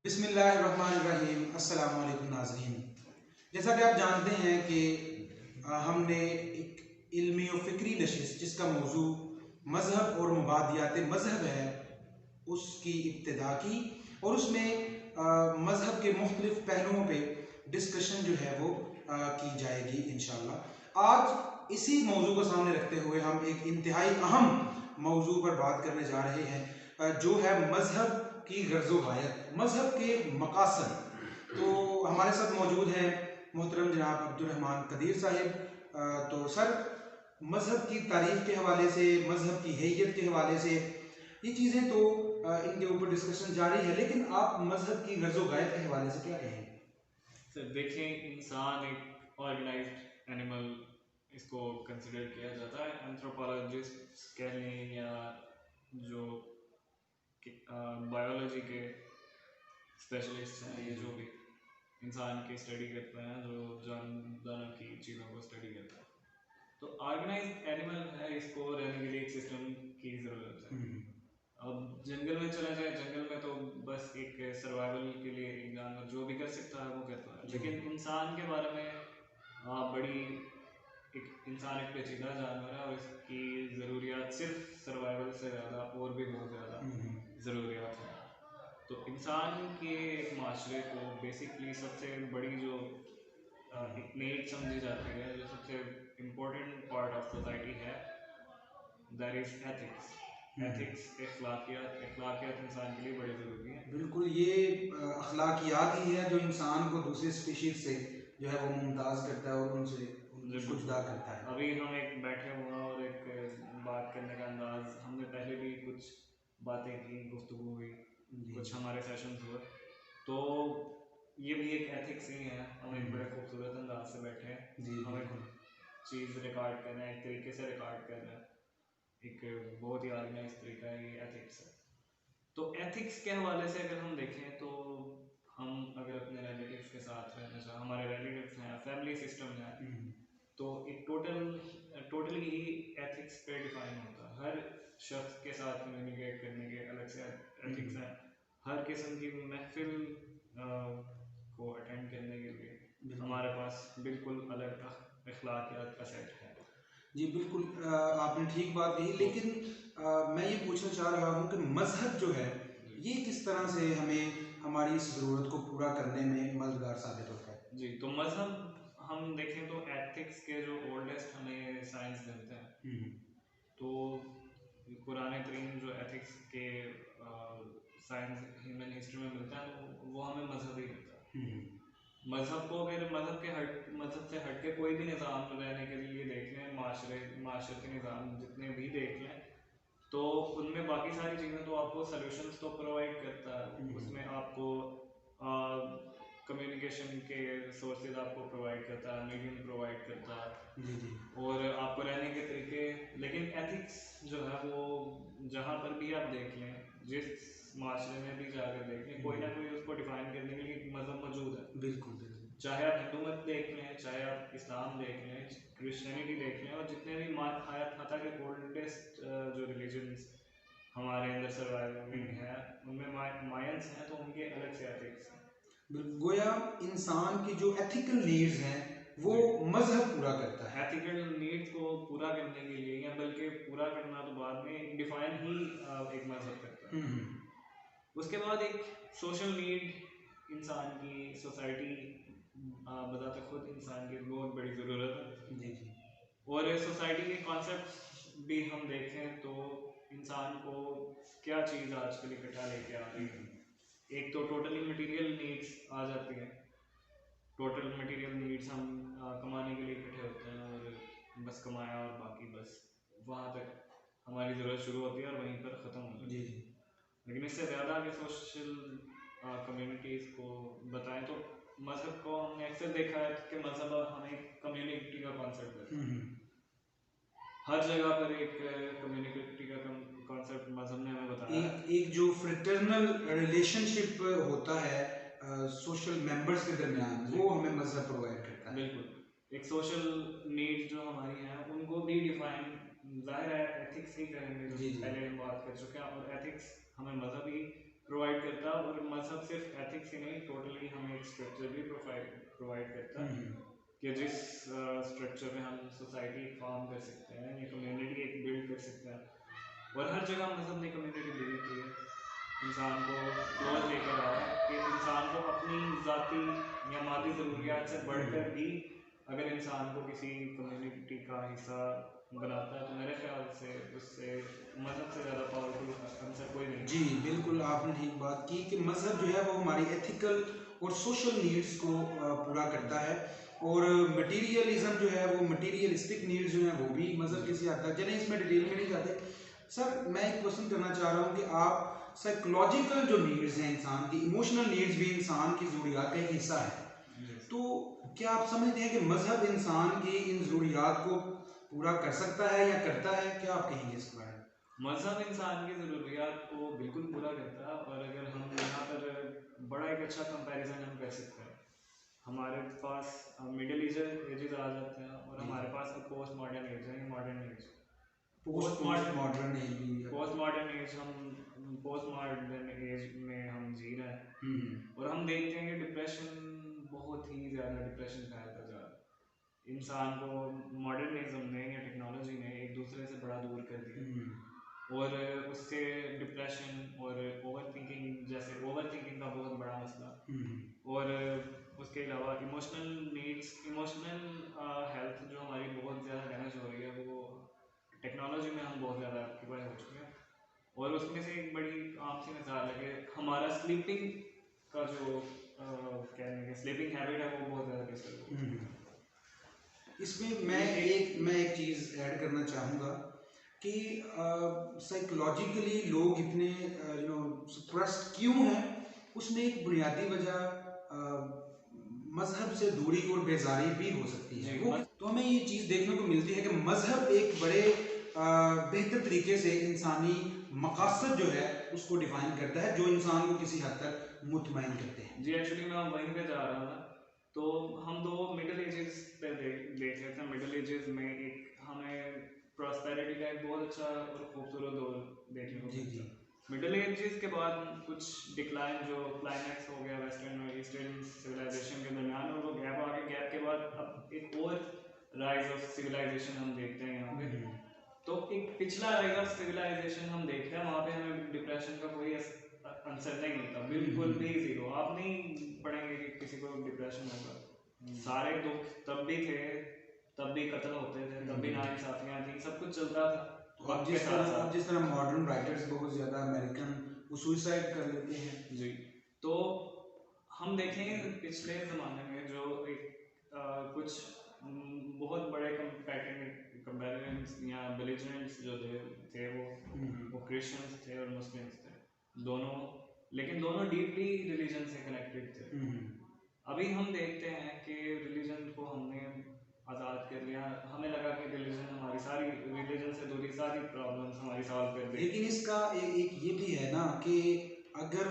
बिस्मिल्लाहिर्रहमानिर्रहीम। अस्सलाम वालेकुम नाज़रीन। जैसा कि आप जानते हैं कि हमने एक इल्मी और फ़िक्री नशिस्त जिसका मौजू मज़हब और मुबादियात मज़हब है उसकी इब्तिदा की और उसमें मज़हब के मुख्तलिफ़ पहलुओं पे डिस्कशन जो है वो की जाएगी इंशाअल्लाह। आज इसी मौजू को सामने रखते हुए हम एक इंतहाई अहम मौजू पर बात करने जा रहे हैं जो है मज़हब की गर्ज़ो गायत, मज़हब के मकासद। तो हमारे साथ मौजूद हैं मोहतरम जनाब अब्दुर्रहमान कदीर साहिब। तो सर, मज़हब की तारीख़ के हवाले से, मज़हब की हैयत के हवाले से ये चीज़ें तो इनके ऊपर डिस्कशन जारी है, लेकिन आप मज़हब की गर्ज़ो गायत के हवाले से क्या कहेंगे? सर देखें, इंसान एक ऑर्गेनाइज्ड एनिमल इसको कंसिडर किया जाता है। एंथ्रोपोलॉजिस्ट कह लें या जो बायोलॉजी के स्पेशलिस्ट हैं, ये जो भी इंसान की स्टडी करते हैं, जो जानदानों की चीज़ों को स्टडी करते हैं, तो ऑर्गेनाइज्ड एनिमल है, इसको रहने के लिए एक सिस्टम की ज़रूरत है। अब जंगल में चला जाए, जंगल में तो बस एक सर्वाइवल के लिए एक जानवर जो भी कर सकता है वो करता है, लेकिन इंसान के बारे में बड़ी एक इंसान एक पेचीदा जानवर है और इसकी ज़रूरियात सिर्फ सर्वाइवल से ज़्यादा और भी बहुत ज़्यादा ज़रूरियात हैं। तो इंसान के एक माशरे को बेसिकली सबसे बड़ी जो एक नीड समझी जाती है, जो सबसे इम्पोर्टेंट पार्ट ऑफ सोसाइटी है, दैट इज़ एथिक्स। एथिक्स, अखलाकियात इंसान के लिए बड़ी ज़रूरी है। बिल्कुल, ये अखलाकियात ही है जो इंसान को दूसरे स्पीशीज से जो है वो मुमताज़ करता है और उनसे उसको जुदा करता है। अभी हम एक बैठे हुए हैं और एक बात करने का अंदाज, हमने पहले भी कुछ बातें की, गुफ्तगू हुई, कुछ हमारे सेशंस हुए, तो ये भी एक एथिक्स ही है। हम एक बड़े खूबसूरत अंदाज से बैठे हैं, हम एक चीज़ रिकॉर्ड कर रहे हैं, एक तरीके से रिकॉर्ड कर रहे हैं, एक बहुत ही ऑर्गेनाइज तरीका है, ये एथिक्स है। तो एथिक्स के हवाले से अगर हम देखें तो हम अगर अपने रिलेटिव्स के साथ रहना चाहें, हमारे रिलेटिव्स हैं, फैमिली सिस्टम है, तो एक टोटली ही एथिक्स पे डिफाइन होता है। हर शख्स के साथ कम्युनिकेट करने के अलग से एथिक्स हैं। हर किस्म की महफिल को अटेंड करने के लिए हमारे पास बिल्कुल अलग अखलाकियात का सेट है। जी बिल्कुल, आपने ठीक बात कही, लेकिन मैं ये पूछना चाह रहा हूँ कि मज़हब जो है ये किस तरह से हमें हमारी इस ज़रूरत को पूरा करने में मददगार साबित होता है? जी, तो मज़हब हम देखें तो एथिक्स के जो ओल्डेस्ट हमें साइंस मिलते हैं, तो पुराने तरीन जो एथिक्स के साइंस ह्यूमन हिस्ट्री में मिलता है, तो वो हमें मज़हब ही मिलता है। मज़हब को अगर मज़हब से हट के कोई भी निज़ाम रहने के लिए देख लें, माशरती निज़ाम जितने भी देख लें, तो उनमें बाकी सारी चीज़ें तो आपको सॉल्यूशंस तो प्रोवाइड करता है। उसमें आपको कम्युनिकेशन के सोर्सेज आपको प्रोवाइड करता है, मीडियम प्रोवाइड करता है, और आपको रहने के तरीके। लेकिन एथिक्स जो है वो जहाँ पर भी आप देख लें, जिस माशरे में भी जाकर देख लें, कोई ना कोई उसको डिफाइन करने के लिए एक मज़हब मौजूद है। बिल्कुल बिल्कुल। चाहे आप हिंदू मत देख लें, चाहे आप इस्लाम देख लें, क्रिश्चियनिटी देख लें, और जितने भी हयात के ओल्डेस्ट जो रिलीजन्स हमारे अंदर सर्वाइविंग है, उनमें मायंस हैं, तो उनके अलग से एथिक्स हैं। गोया इंसान की जो एथिकल नीड्स हैं वो मजहब पूरा करता है। एथिकल नीड्स को पूरा करने के लिए, या बल्कि पूरा करना तो बाद में, डिफाइन ही एक मजहब करता है। उसके बाद एक सोशल नीड इंसान की, सोसाइटी बताते खुद इंसान की बहुत बड़ी ज़रूरत है। जी जी। और सोसाइटी के कॉन्सेप्ट भी हम देखें तो इंसान को क्या चीज़ आजकल इकट्ठा लेके आ रही है। एक तो टोटली मटेरियल नीड्स आ जाती हैं। टोटल मटेरियल नीड्स हम कमाने के लिए इकट्ठे होते हैं, और बस कमाया और बाकी बस वहाँ तक हमारी ज़रूरत शुरू होती है और वहीं पर ख़त्म हो जाती है। लेकिन इससे ज़्यादा आगे सोशल कम्युनिटीज़ को बताएं तो मज़हब को हमने अक्सर देखा है कि मज़हब हमें कम्युनिटी का कॉन्सेप्ट देता है। हर जगह पर एक कम्युनिटी का कॉन्सेप्ट मज़हब ने हमें बताया। एक जो फ्रेटर्नल रिलेशनशिप होता है सोशल मेंबर्स के दरमियान, वो हमें मजहब प्रोवाइड करता है। बिल्कुल, एक सोशल नीड्स जो हमारी हैं उनको भी डिफाइन, जाहिर है एथिक्स ही करेंगे, जो पहले हम बात कर चुके हैं, और एथिक्स हमें मज़हब ही प्रोवाइड करता है, और मजहब सिर्फ एथिक्स ही नहीं, टोटली हमें एक स्ट्रक्चर भी प्रोवाइड करता है कि जिस स्ट्रक्चर में हम सोसाइटी फॉर्म कर सकते हैं या कम्युनिटी एक बिल्ड कर सकते हैं। और हर जगह मजहब ने कम्युनिटी बिल्ड की है, इंसान को क्लोज लेकर आया है कि इंसान को अपनी ज़ाती या मादी ज़रूरियात से बढ़कर भी अगर इंसान को किसी कम्युनिटी का हिस्सा बनाता है, तो मेरे ख्याल से उससे मजहब से ज़्यादा पावरफुल आंसर कोई नहीं। जी बिल्कुल, आपने ठीक बात की कि मज़हब जो है वो हमारी एथिकल और सोशल नीड्स को पूरा करता है, और मटेरियलिज्म जो है वो मटेरियलिस्टिक नीड्स जो है वो भी मज़हब किसी हद तक, चलें इसमें डिटेल में नहीं जाते। सर मैं एक क्वेश्चन करना चाह रहा हूँ कि आप साइकोलॉजिकल जो नीड्स हैं इंसान की, इमोशनल नीड्स भी इंसान की ज़रूरियात का एक हिस्सा है, तो क्या आप समझते हैं कि मज़हब इंसान की इन ज़रूरियात को पूरा कर सकता है या करता है? क्या आप कहेंगे इस बारे में? मजहब इंसान की ज़रूरियात को बिल्कुल पूरा करता है, और अगर हम यहाँ पर बड़ा एक अच्छा कंपैरिजन हम कर सकते हैं, हमारे पास मिडिल एजेस आ जाते हैं और हमारे पास अब पोस्ट मॉडर्न एज है, modern age. Post modern age भी, पोस्ट मॉडर्न एज हम पोस्ट मॉडर्न एज में हम जी रहे हैं, और हम देखते हैं कि डिप्रेशन, बहुत ही ज़्यादा डिप्रेशन फैलता जा रहा है। इंसान को मॉडर्निज्म ने या टेक्नोलॉजी ने एक दूसरे से बड़ा दूर कर दिया, और उससे डिप्रेशन और ओवर थिंकिंग, जैसे ओवर थिंकिंग का बहुत बड़ा मसला, और उसके अलावा इमोशनल नीड्स, इमोशनल हेल्थ जो हमारी बहुत ज़्यादा डैमेज हो रही है, वो टेक्नोलॉजी में हम बहुत ज़्यादा ऑक्यूपाई हो चुके हैं। और उसमें से एक बड़ी आम सी मिसाल है कि हमारा स्लीपिंग का जो कहने के स्लीपिंग हैबिट है वो बहुत ज़्यादा डिस्टर्ब हो रही है। इसमें मैं एक चीज़ ऐड करना चाहूँगा कि साइकोलॉजिकली लोग इतने सप्रेस्ड क्यों हैं, उसमें एक बुनियादी वजह मजहब से दूरी और बेजारी भी हो सकती है। तो हमें ये चीज़ देखने को मिलती है कि मजहब एक बड़े बेहतर तरीके से इंसानी मकासद जो है उसको डिफाइन करता है, जो इंसान को किसी हद तक मुतमईन करते हैं। जी एक्चुअली मैं वहीं पे जा रहा था, तो हम दो मिडिल एजेस पे देख लेते हैं। मिडिल एजेस में एक हमें प्रॉस्पेरिटी का एक बहुत अच्छा और खूबसूरत दौर देखने को मिलता है। मिडिल एजेस के बाद कुछ डिक्लाइन, जो क्लाइमैक्स हो गया वेस्टर्न और ईस्टर्न सिविलाइजेशन के दरमियान, और वो गैप आ गया। गैप के बाद अब एक और राइज ऑफ सिविलाइजेशन हम देखते हैं यहाँ पे। तो एक पिछला राइज ऑफ सिविलाइजेशन हम देखते हैं, वहाँ पे हमें डिप्रेशन का कोई आंसर नहीं मिलता, बिल्कुल भी जीरो। आप नहीं पढ़ेंगे कि किसी को डिप्रेशन होगा। सारे दुख तब भी थे, तब भी कत्ल होते थे, तब भी नाइंसाफियाँ थी, सब कुछ चलता था। तो अब जिस तरह मॉडर्न राइटर्स बहुत ज़्यादा अमेरिकन वो सुसाइड कर लेते हैं। जी, तो हम देखें पिछले ज़माने में जो एक कुछ बहुत बड़े कंपैरिजन्स या बेलिजरेंट्स जो थे वो क्रिश्चियंस थे और मुस्लिम्स थे, दोनों, लेकिन दोनों डीपली रिलीजन से कनेक्टेड थे। अभी हम देखते हैं कि रिलीजन को हमने आज़ाद कर लिया, हमें लगा कि रिलीजन हमारी सारी, रिलीजन से दूरी सारी प्रॉब्लम्स हमारी सॉल्व कर देगी। लेकिन इसका एक ये भी है ना कि अगर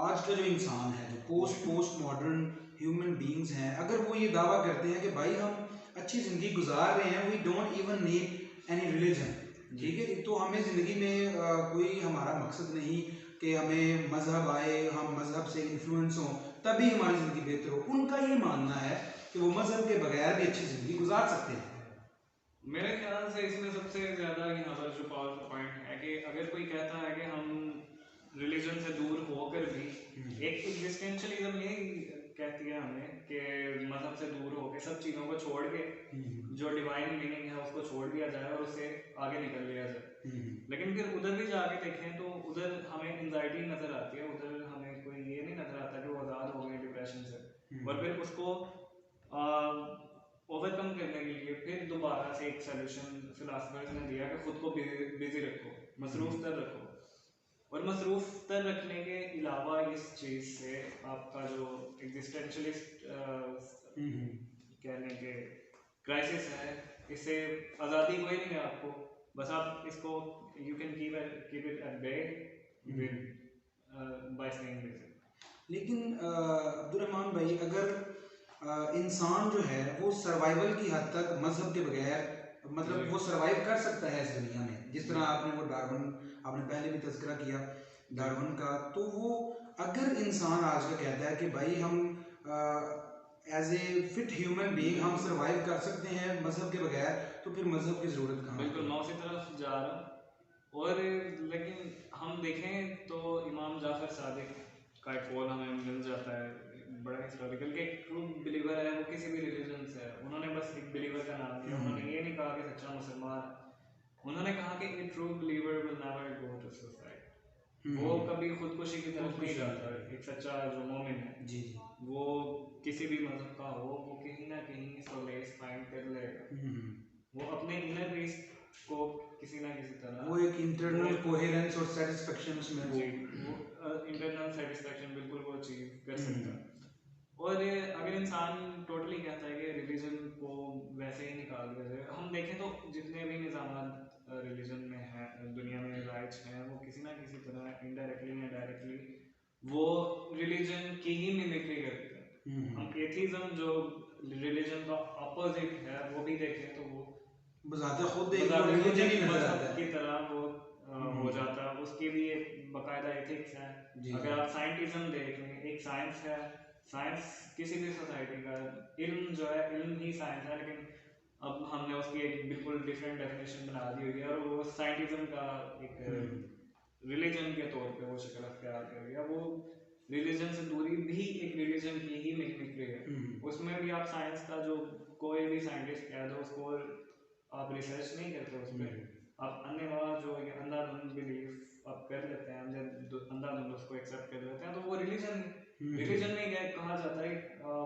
आज का जो इंसान है, जो पोस्ट मॉडर्न ह्यूमन बीइंग्स हैं, अगर वो ये दावा करते हैं कि भाई हम अच्छी ज़िंदगी गुजार रहे हैं, we don't even need any religion, ठीक है, तो हमें ज़िंदगी में कोई हमारा मकसद नहीं कि हमें मज़हब आए, हम मज़हब से इन्फ्लुएंस हों तभी हमारी ज़िंदगी बेहतर हो। उनका ये मानना है कि वो मज़हब के बगैर भी अच्छी ज़िंदगी गुजार सकते हैं। मेरे ख्याल से इसमें सबसे ज़्यादा यहाँ पर जो पावरफुल पॉइंट है कि अगर कोई कहता है कि हम रिलीजन से दूर होकर भी, एक एग्जिस्टेंशियलिज्म ये कहती है हमें कि मज़हब से दूर होकर सब चीज़ों को छोड़ के जो डिवाइन मीनिंग है उसको छोड़ दिया जाए और उससे आगे निकल लिया जाए। लेकिन फिर उधर भी जाके देखें तो उधर हमें एंजाइटी नज़र आती है, उधर हमें कोई ये नहीं नज़र आता कि वो आज़ाद हो गए डिप्रेशन से, और फिर उसको ओवरकम करने के लिए फिर दोबारा से एक सोल्यूशन फिलासफर्स ने दिया कि खुद को बिजी रखो, मसरूफ तर रखो, और मसरूफ तर रखने के अलावा इस चीज़ से आपका जो एग्जिस्टेंशलिस्ट कहने के क्राइसिस है, इससे आज़ादी कोई नहीं है आपको, बस आप इसको you can keep it at bay by staying busy. लेकिन अब्दुर्रहमान भाई, अगर इंसान जो है वो सर्वाइवल की हद तक मजहब के बगैर, मतलब वो सर्वाइव कर सकता है इस दुनिया में, जिस तरह आपने वो डार्विन आपने पहले भी तज़किरा किया, डार्विन का, तो वो अगर इंसान आज का कहता है कि भाई हम as a fit human being हम सरवाइव कर सकते हैं मजहब के बगैर, तो फिर मजहब की ज़रूरत कहाँ बिल्कुल है? मैं उसी तरफ जा रहा हूँ। और लेकिन हम देखें तो इमाम जाफर सादिक का एक कौल हमें मिल जाता है, बड़ा हिस्टोरिकल, कि एक ट्रू बिलीवर है, वो किसी भी रिलीजन से है, उन्होंने बस एक बिलीवर का नाम दिया, उन्होंने ये नहीं कहा कि सच्चा मुसलमान, उन्होंने कहा कि a true believer will never go to suicide, वो कभी खुदकुशी की तरफ नहीं जाता। एक सच्चा जो मोमिन है जी वो किसी भी मजहब का हो, वो कहीं ना कहीं सोलेस फाइंड कर लेगा, वो अपने इनर पीस को किसी ना किसी तरह, वो एक इंटरनल कोहेरेंस और सेटिस्फेक्शन उसमें वो इंटरनल सेटिस्फेक्शन बिल्कुल वो अचीव कर सकता है। और अगर इंसान टोटली कहता है कि रिलीजन को वैसे ही निकाल दिया जाए, हम देखें तो जितने भी निज़ाम रिलीजन में हैं दुनिया में राइट्स हैं, वो किसी ना किसी तरह इनडायरेक्टली या डायरेक्टली वो रिलीजन की ही मिमिक्री करते हैं। हम एथीज्म जो रिलीजन का अपोजिट है वो भी देखें तो वो बजाते खुद एक रिलीजन ही नजर आता है की तरह वो हो जाता है, उसकी भी एक बाकायदा एथिक्स है। अगर आप साइंटिज्म देख लें, एक साइंस है, साइंस किसी भी सोसाइटी का इल्म जो है, इल्म ही साइंस है, लेकिन अब हमने उसकी एक बिल्कुल डिफरेंट डेफिनेशन बना दी हुई है और वो साइंटिज्म का एक रिलीजन के तौर पे वो शक्ल अख्तियार कर गया। वो रिलीजन से दूरी भी एक रिलीजन की ही मिमिक्री है। उसमें भी आप साइंस का जो कोई भी साइंटिस्ट कह दो, उसको आप रिसर्च नहीं करते उस पर, आप अन्य जो अंधाधुंध बिलीफ आप कर लेते हैं, अंधाधुंध उसको एक्सेप्ट कर लेते हैं, तो वो रिलीजन में क्या कहा जाता है,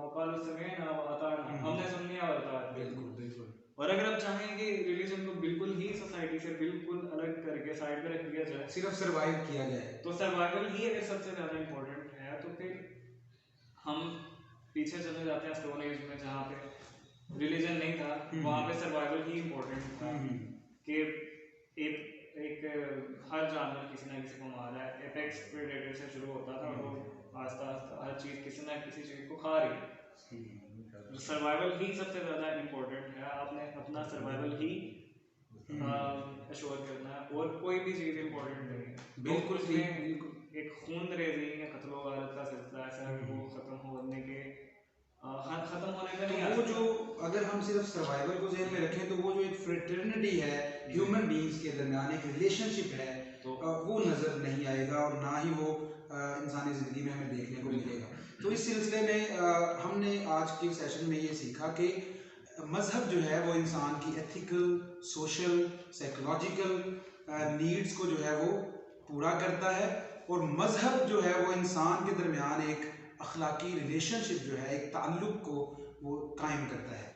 वकाल समेना व अताअना, हमने सुन लिया और अताअत। बिल्कुल बिल्कुल। और अगर आप चाहें कि रिलीजन को बिल्कुल ही सोसाइटी से बिल्कुल अलग करके साइड पे रख दिया जाए, सिर्फ सरवाइव किया जाए, तो सर्वाइवल ही अगर सबसे ज़्यादा इम्पोर्टेंट है, तो फिर हम पीछे चले जाते हैं स्टोन एज में, जहाँ पे रिलीजन नहीं था, वहाँ पे सर्वाइवल ही इम्पोर्टेंट था। कि एक हर जानवर किसी ना किसी को मार रहा है, एपेक्स प्रेडेटर से शुरू होता था, वो आस्ता आस्ता हर चीज़ किसी ना किसी चीज़ को खा रही है। सर्वाइवल ही सबसे ज़्यादा इम्पोर्टेंट है, आपने अपना सर्वाइवल ही अश्योर करना है, और कोई भी चीज़ इम्पोर्टेंट नहीं है। बिल्कुल उसमें एक खून रेजी या कत्लो गारत का सिलसिला ऐसा है, वो ख़त्म होने के ख़त्म होने का नहीं। वो जो अगर हम सिर्फ सर्वाइवल को ज़हन में रखें, तो वो जो एक फ्रेटर्निटी है ह्यूमन बीइंग्स के दरमियान, एक रिलेशनशिप है, तो वो नज़र नहीं आएगा और ना ही वो इंसानी ज़िंदगी में हमें देखने को मिलेगा। तो इस सिलसिले में हमने आज के सेशन में ये सीखा कि मज़हब जो है वो इंसान की एथिकल, सोशल, साइकोलॉजिकल नीड्स को जो है वो पूरा करता है, और मज़हब जो है वो इंसान के दरमियान एक अखलाकी रिलेशनशिप जो है, एक ताल्लुक़ को वो कायम करता है।